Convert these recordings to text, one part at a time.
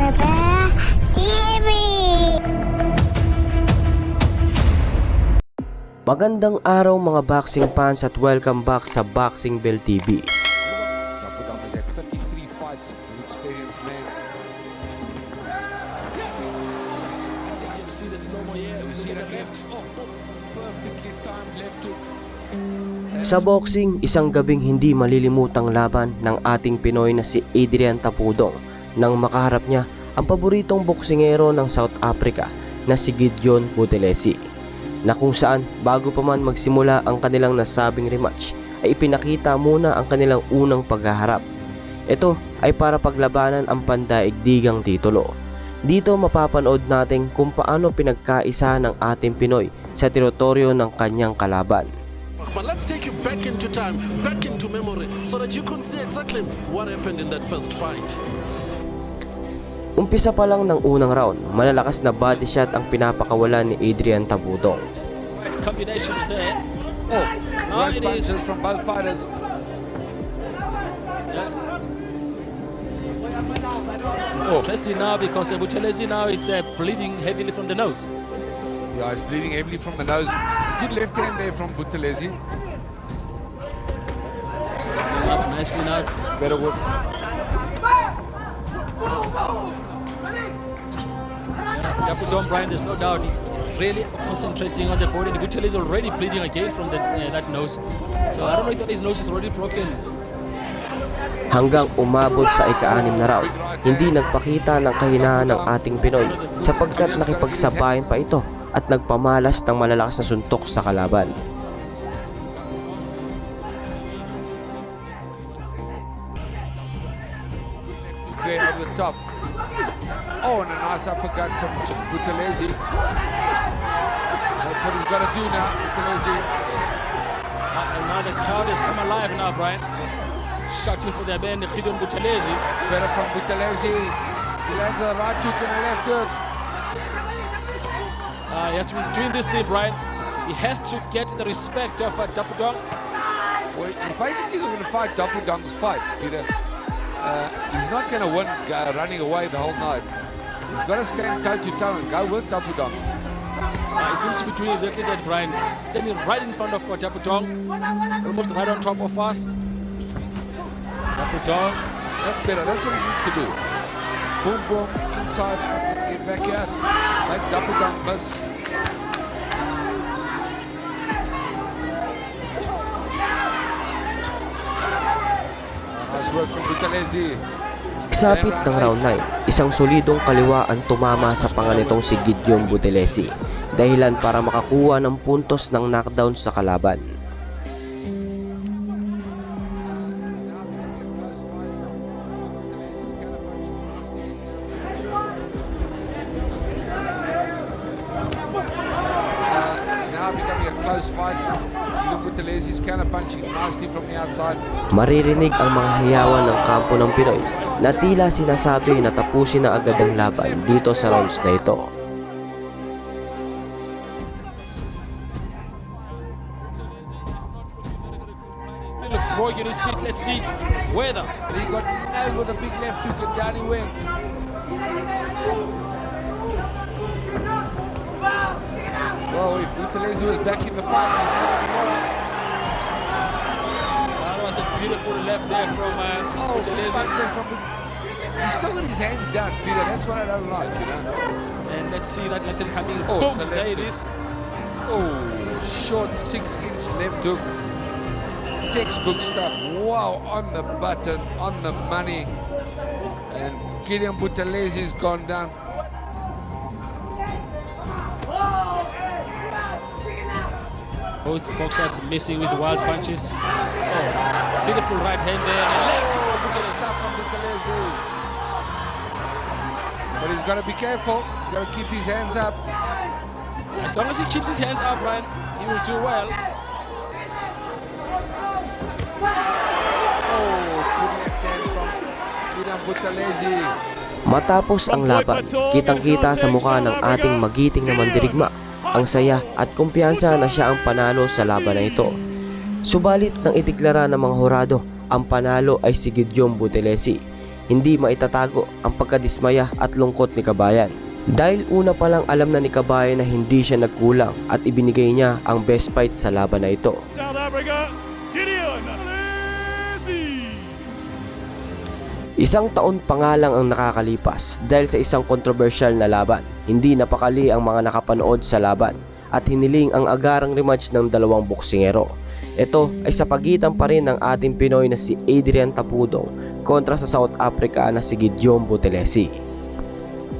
Bebe TV. Magandang araw mga boxing fans at welcome back sa Boxing Bell TV. Dr. Dom has had 33 fights, an experienced man. You can see the slow-mo here. We see the left. Oh, perfectly timed left hook. Sa boxing, isang gabing hindi malilimutang laban ng ating Pinoy na si Adrian Tapudong nang makaharap niya ang paboritong boksingero ng South Africa na si Gideon Buthelezi, na kung saan bago pa man magsimula ang kanilang nasabing rematch ay ipinakita muna ang kanilang unang paghaharap. Ito ay para paglabanan ang pandaigdigang titulo. Dito mapapanood natin kung paano pinagkaisa ng ating Pinoy sa teritoryo ng kanyang kalaban. But let's take you back into time, back into memory, so that you can see exactly what happened in that first fight. Umpisa pa lang ng unang round, malalakas na body shot ang pinapakawalan ni Adrian Tapudong. Combinations there. Oh, great punches from both fighters. Yeah. It's interesting now because Buthelezi now is bleeding heavily from the nose. Yeah, he's bleeding heavily from the nose. Good left hand there from Buthelezi. Up nicely now. Better work. Tapudong, Brian, there's no doubt he's really concentrating on the body. And Buthelezi is already bleeding again from that nose. So I don't know if his nose is already broken. Hanggang umabot sa ika-6 na round, hindi nagpakita ng kahinaan ng ating Pinoy sapagkat nakipagsabayan pa ito at nagpamalas ng malalakas na suntok sa kalaban. Clear over the top. Oh, and a nice uppercut from Buthelezi. That's what he's got to do now, Buthelezi. And now the crowd has come alive now, Brian. Shouting for their man, Gideon Buthelezi. It's better from Buthelezi. He lands a right hook and a left hook. He has to be doing this thing, Brian. He has to get the respect of Tapudong. Well, he's basically going to fight Tapudong's fight, Peter. He's not going to win running away the whole night. He's got to stand toe-to-toe and go with Tapudong. He seems to be doing exactly that, Brian. Standing right in front of Tapudong, almost right on top of us. Tapudong. That's better. That's what he needs to do. Boom, boom, inside, get back out. Make Tapudong miss. Nice work from Buthelezi. Pagsapit ng round 9, isang solidong kaliwa ang tumama sa panganitong si Gideon Buthelezi, dahilan para makakuha ng puntos ng knockdown sa kalaban. It's now becoming a close fight. Gideon Buthelezi's counter-punching nasty from the outside. Maririnig ang mga hiyawan ng kampo ng Pinoy na tila sinasabi na tapusin na agad ang laban dito sa rounds na ito. Still a growing in his feet. Let's see whether. He got nailed with a big left hook and down he went. Well, if Buthelezi was back in the fight, he's not anymore. That was a beautiful left there from Buthelezi. Punches from he's still got his hands down, Peter. That's what I don't like, you know. And let's see that legend coming. Oh, Boom, it's a left there it hook. is. Oh, short 6-inch left hook. Textbook stuff. Wow, on the button, on the money. And Gideon Buthelezi's gone down. Both boxers missing with wild punches. Oh, beautiful right hand there. And left to Good Buthelezi. stuff from Buthelezi. But he's got to be careful. He's got to keep his hands up. As long as he keeps his hands up, Brian, he will do well. Oh, good left hand from Gideon Buthelezi. Matapos ang laban, kitang-kita sa mukha ng ating magiting na mandirigma ang saya at kumpiyansa na siya ang panalo sa laban na ito. Subalit nang ideklara ng mga hurado, ang panalo ay si Gideon Buthelezi hindi maitatago ang pagkadismaya at lungkot ni Kabayan. Dahil una pa lang alam na ni Kabayan na hindi siya nagkulang at ibinigay niya ang best fight sa laban na ito. South Africa, Gideon Buthelezi. Isang taon pa nga lang ang nakakalipas dahil sa isang kontrobersyal na laban. Hindi napakali ang mga nakapanood sa laban at hiniling ang agarang rematch ng dalawang boksingero. Ito ay sa pagitan pa rin ng ating Pinoy na si Adrian Tapudong kontra sa South Africa na si Gideon Buthelezi,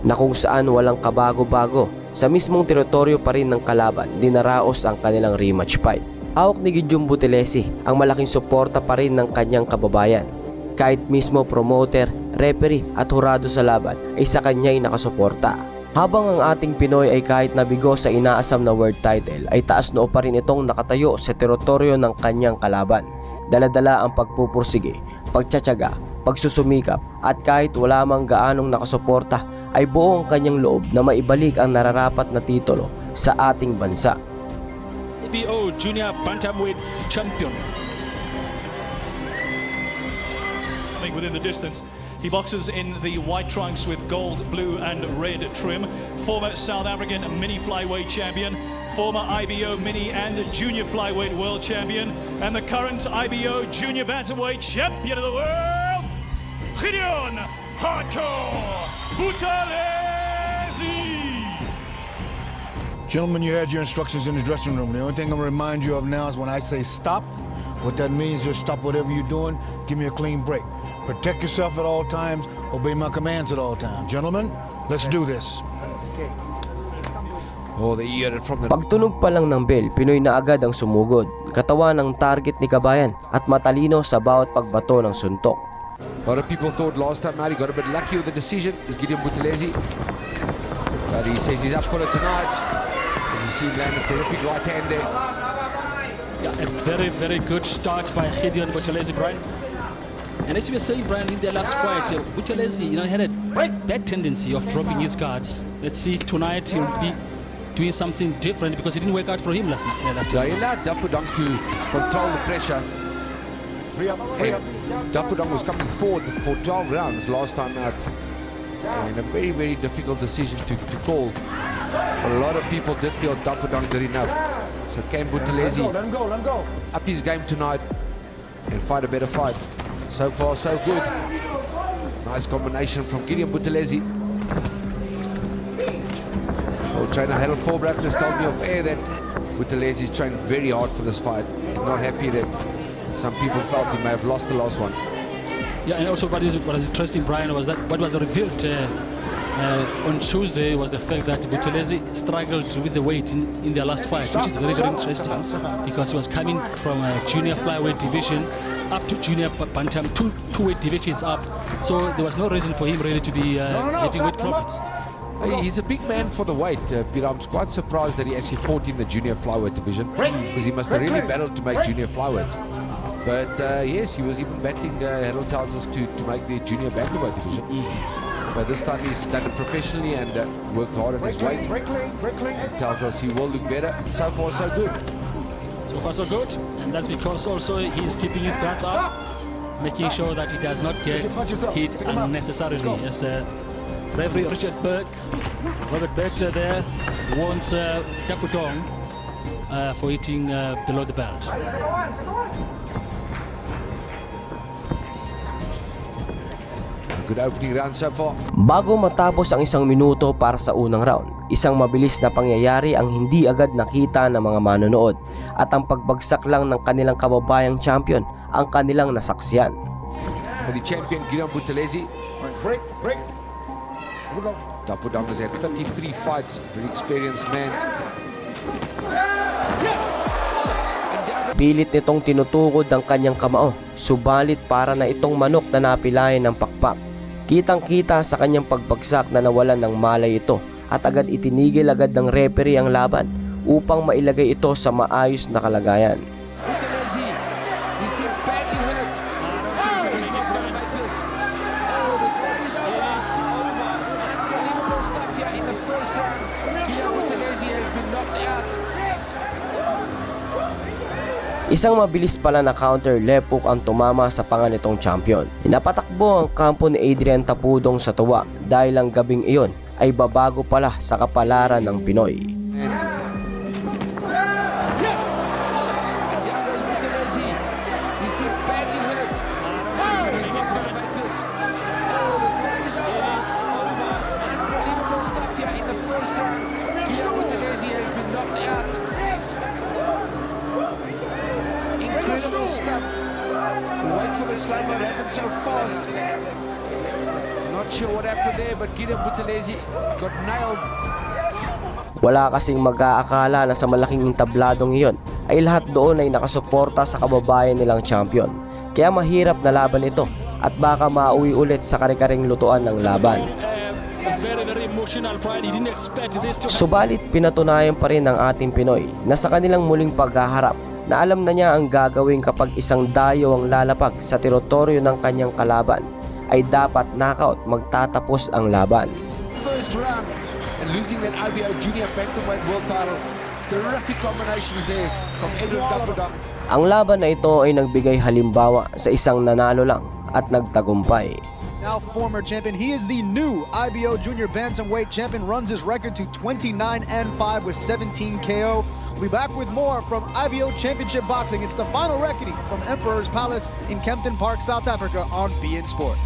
na kung saan walang kabago-bago, sa mismong teritoryo pa rin ng kalaban, dinaraos ang kanilang rematch fight. Hawak ni Gideon Buthelezi ang malaking suporta pa rin ng kanyang kababayan. Kahit mismo promoter, referee at hurado sa laban ay sa kanya'y nakasuporta. Habang ang ating Pinoy ay kahit nabigo sa inaasam na world title, ay taas noo pa rin itong nakatayo sa teritoryo ng kanyang kalaban. Dala-dala ang pagpupursige, pagtsatsaga, pagsusumikap at kahit wala mang gaanong nakasuporta ay buo ang kanyang loob na maibalik ang nararapat na titulo sa ating bansa. ABO Junior Bantamweight Champion. Within the distance, he boxes in the white trunks with gold, blue and red trim. Former South African mini flyweight champion, former IBO mini and junior flyweight world champion, and the current IBO junior bantamweight champion of the world, Gideon Hardcore Buthelezi. Gentlemen, you had your instructions in the dressing room. The only thing I'm going to remind you of now is when I say stop, what that means is stop whatever you're doing, give me a clean break. Protect yourself at all times, obey my commands at all times. Gentlemen, let's do this. Oh, they hear it from the... Pagtunog pa lang ng bell, Pinoy na agad ang sumugod. Katawan ng target ni Kabayan at matalino sa bawat pagbato ng suntok. A lot of people thought last time out he got a bit lucky with the decision. Is Gideon Buthelezi, but he says he's up for it tonight. As you see, land a terrific right hand there. Yeah, a very, very good start by Gideon Buthelezi, Brian. And as you were saying, Brian, in their last fight, Buthelezi, had a bad tendency of dropping his guards. Let's see if tonight he'll be doing something different because it didn't work out for him last Yeah, he time. allowed Dapudong to control the pressure. Free up, free up. Dapudong was coming forward for 12 rounds last time out. And a very, very difficult decision to call. But a lot of people did feel Dapudong did enough. So can Buthelezi Let him go, let him go. up his game tonight and fight a better fight? So far, so good. Nice combination from Gideon Buthelezi. Old trainer Harold Forbruck has told me off air that Buthelezi trained very hard for this fight. He's not happy that some people felt he may have lost the last one. Yeah, and also what is interesting, Brian, was that what was revealed on Tuesday was the fact that Buthelezi struggled with the weight in their last fight, which is very, very interesting because he was coming from a junior flyweight division up to junior bantam, two weight divisions up. So there was no reason for him really to be having weight problems. He's a big man for the weight. Peter, I'm quite surprised that he actually fought in the junior flyweight division because he must have really battled to make junior flyweights. But yes, he was even battling, Harold tells us, to make the junior bantamweight division. But this time he's done it professionally and worked hard on his weight. Break clean, break clean. Tells us he will look better. So far, so good. So far, so good. And that's because also he's keeping his guards up, making sure that he does not get hit unnecessarily. As referee Robert Berg there warns Tapudong for hitting below the belt. Good opening round so far. Bago matapos ang isang minuto para sa unang round, isang mabilis na pangyayari ang hindi agad nakita ng mga manonood at ang pagbagsak lang ng kanilang kababayang champion ang kanilang nasaksiyan. For the champion, Gideon Buthelezi. Break, break. Here we go. Tapudong has had 33 fights, very experienced man. Pilit nitong tinutukod ang kanyang kamao, subalit para na itong manok na napilayan ng pakpak. Kitang-kita sa kanyang pagbagsak na nawalan ng malay ito at agad itinigil agad ng referee ang laban upang mailagay ito sa maayos na kalagayan. Buthelezi, he's been badly hurt. He's not going to make this. Oh, the fight is over. Unbelievable stuff here in the first round. Gideon Buthelezi has been knocked out. Isang mabilis pala na counter left hook ang tumama sa panga nitong champion. Inapatakbo ang kampo ni Adrian Tapudong sa tuwa dahil ang gabing iyon ay babago pala sa kapalaran ng Pinoy. Incredible stuff. Wait for the slammer, happened so fast. Not sure what happened there, but Gideon Buthelezi got nailed. Wala kasing mag-aakala na sa malaking intabladong iyon ay lahat doon ay nakasuporta sa kababayan nilang champion. Kaya mahirap na laban ito at baka mauwi ulit sa kare-karing lutuan ng laban. Subalit pinatunayan pa rin ng ating Pinoy na sa kanilang muling paghaharap na alam na niya ang gagawin kapag isang dayo ang lalapag sa teritoryo ng kanyang kalaban ay dapat knockout magtatapos ang laban. First round and losing that IBO Junior Bantamweight World title. Terrific combinations there from Adrian Tapudong. Ang laban na ito ay nagbigay halimbawa sa isang nanalo lang at nagtagumpay. Now former champion, he is the new IBO Junior Bantamweight champion, runs his record to 29-5 with 17 KO. We'll be back with more from IBO Championship Boxing. It's the final reckoning from Emperor's Palace in Kempton Park, South Africa on beIN Sport.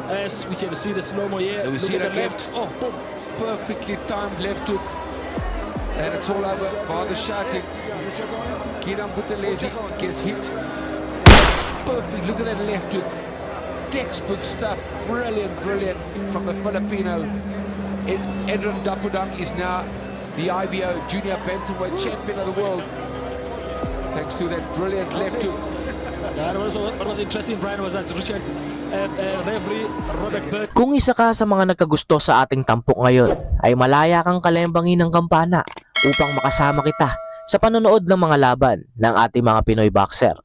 As we can see the slow-mo here. We see Look that at the left. Oh, boom. Perfectly timed left hook. And it's all over. Father shouting. Gideon Buthelezi gets hit. Perfect. Look at that left hook. Textbook stuff. Brilliant, brilliant from the Filipino. Adrian Tapudong is now the IBO Junior Bantamweight champion of the world. Thanks to that brilliant left hook. What was interesting, Brian, was that Richard referee Robert Bird. Kung isa ka sa mga nagkagusto sa ating tampok ngayon, ay malaya kang kalembangin ng kampana upang makasama kita sa panonood ng mga laban ng ating mga Pinoy boxer.